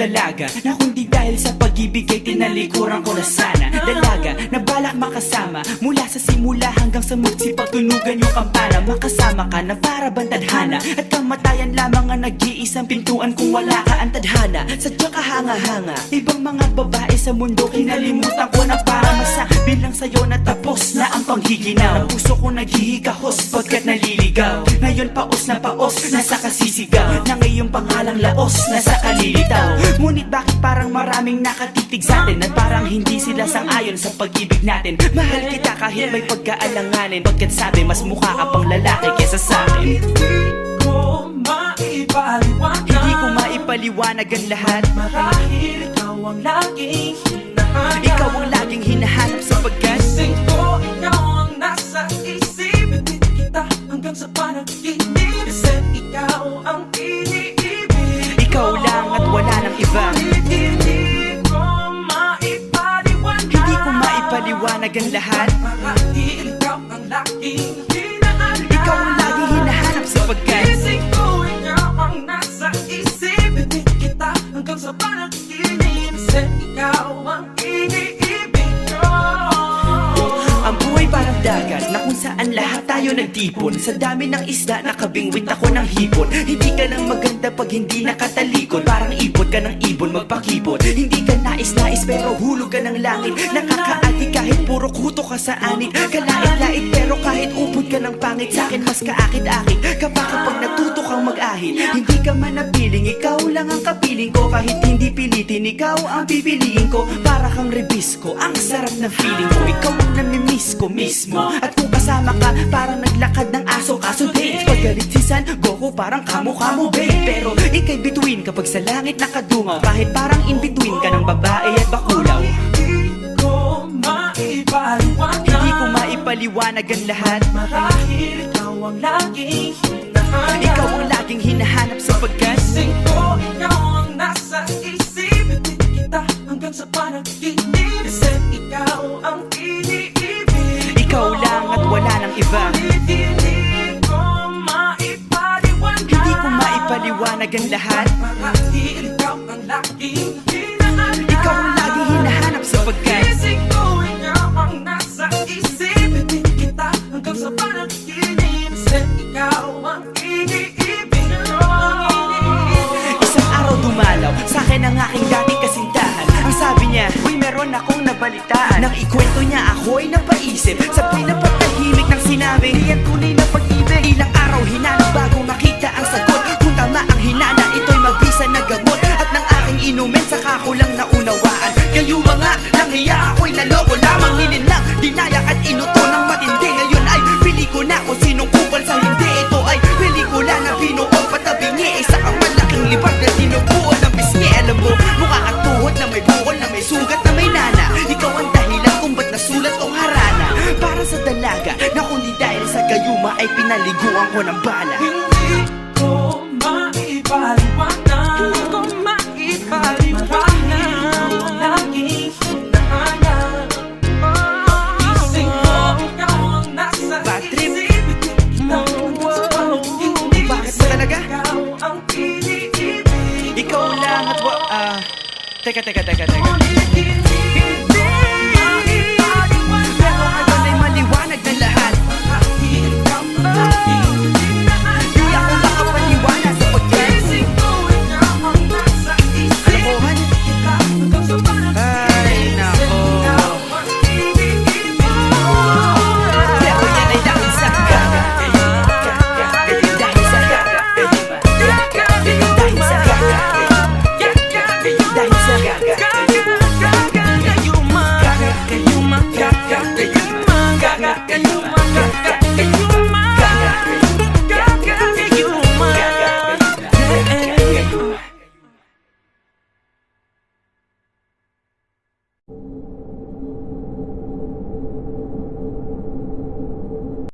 dalaga na kundi dahil sa pag-ibig ay tinalikuran ko na sana. Dalaga na balak makasama mula sa simula hanggang sa magsipagtunugan yung kampana. Makasama ka na para bantadhana at kamatayan lamang ang nag-iisang pintuan kung wala ka ang tadhana. Sadyang kahanga-hanga ibang mga babae sa mundo, kinalimutan ko na para masabi lang sa'yo na tapos na ang panghiginaw. Ang puso ko naghihikahos pagkat naliligaw. Ngayon paos na paos, nasa kasisigaw na ngayong pangalang laos, nasa kalilitaw. Ngunit bakit parang maraming nakatitig sa atin at parang hindi sila sang-ayon sa pag-ibig natin. Mahal kita kahit may pagkaalanganin, pagkat sabi mas mukha ka pang lalaki kesa sa akin. Hindi ko maipaliwanag ang lahat. Marahil ikaw ang laging hinahanap. Ikaw ang laging hinahanap sapagkat gising ko, ikaw ang nasa isip. Hindi kita hanggang sa panaginip. Kasi ikaw ang iniibig. ikaw lang at wala nang iba. Hindi ko maipaliwanag. Hindi ko maipaliwanag ang lahat. Marahil ikaw ang laging hinahanap. Ikaw ang laging hinahanap sapagkat gising ko, ikaw ang nasa isip. Hindi kita hanggang sa panaginip. Kasi ikaw ang iniibig ko. ang buhay parang dagat na kung saan lahat tayo nagtipon. Sa dami ng isda nakabingwit ako ng hipon. Hindi ka lang maganda pag hindi nakatalikod. Parang ipon ka ng ibon magpakipon. Hindi ka nais-nais pero hulog ka ng langit. Nakakaati kahit puro kuto ka sa anit. Kalait-lait pero kahit upod ka ng pangit. Sa'kin mas kaakit-akit kapag natuto kang mag-ahit. Hindi ka man napiling, ikaw lang ang kapiling ko. Kahit hindi pilitin, ikaw ang pipiliin ko. Para kang rebisco, ang sarap ng feeling ko. Ikaw ang namimiss ko mismo. At kung kasama ka, parang naglakad ng aso. Kaso date, paggalit si San Goku, parang kamo-kamo babe. Pero ika'y bituin kapag sa langit nakadungaw. Kahit parang in-between ka ng babae at bakulaw. Hindi ko maipaliwanag. Hindi ko maipaliwanag ang lahat. Marahil ikaw ang laging hinahanap. Ikaw ang laging hinahanap sapagkat gising ko, ikaw ang nasa isip. Hindi kita hanggang sa panaginip. Kasi ikaw ang iniibig. ikaw lang at wala nang iba. Hindi ko maipaliwanag. Hindi ko maipaliwanag ang lahat. Marahil ikaw ang laging hinahanap. Ikaw ang laging hinahanap sapagkat gising ko, ikaw ang nasa isip. Hindi kita hanggang sa panaginip. Kasi ikaw ang iniibig ko. isang araw dumalaw sa'kin ang aking dating kasintahan. Ang sabi niya, uy meron akong nabalitaan. Nang ikwento niya ako'y napaisip. Sa pinapatahimik ng sinabi, di yan tunay na pag-ibig. Ilang araw hinanap bago makita ang sagot. Kung tama ang hinana, ito'y mabisa na gamot. At ng aking inumin, saka ko lang naunawaan. Kayo mga nanghiya ako'y naloko lamang. Nilinlang, dinayak at inuto ng matindi. Ngayon ay pili ko na kung sinong kupal sa hindi. Ito ay pelikula na binuong patabingi. Isa kang malaking libag na sinubuan ng pisngi. Alam mo, mukha kang tuhod na may bukol, na may sugat, na may nana. Ikaw ang dahilan kung ba't nasulat o harana. Para sa dalaga na kundi dahil sa gayuma ay pinaliguan ko ng bala. Hindi ko maipaliwanag. Hindi ko maipaliwanag. Ikaw ang laging hinahanap. Gising ko, ikaw ang nasa Bad trip. isip. Hindi kita hanggang sa panaginip. Bakit ba talaga? Ikaw ang iniibig. Ikaw lang at teka.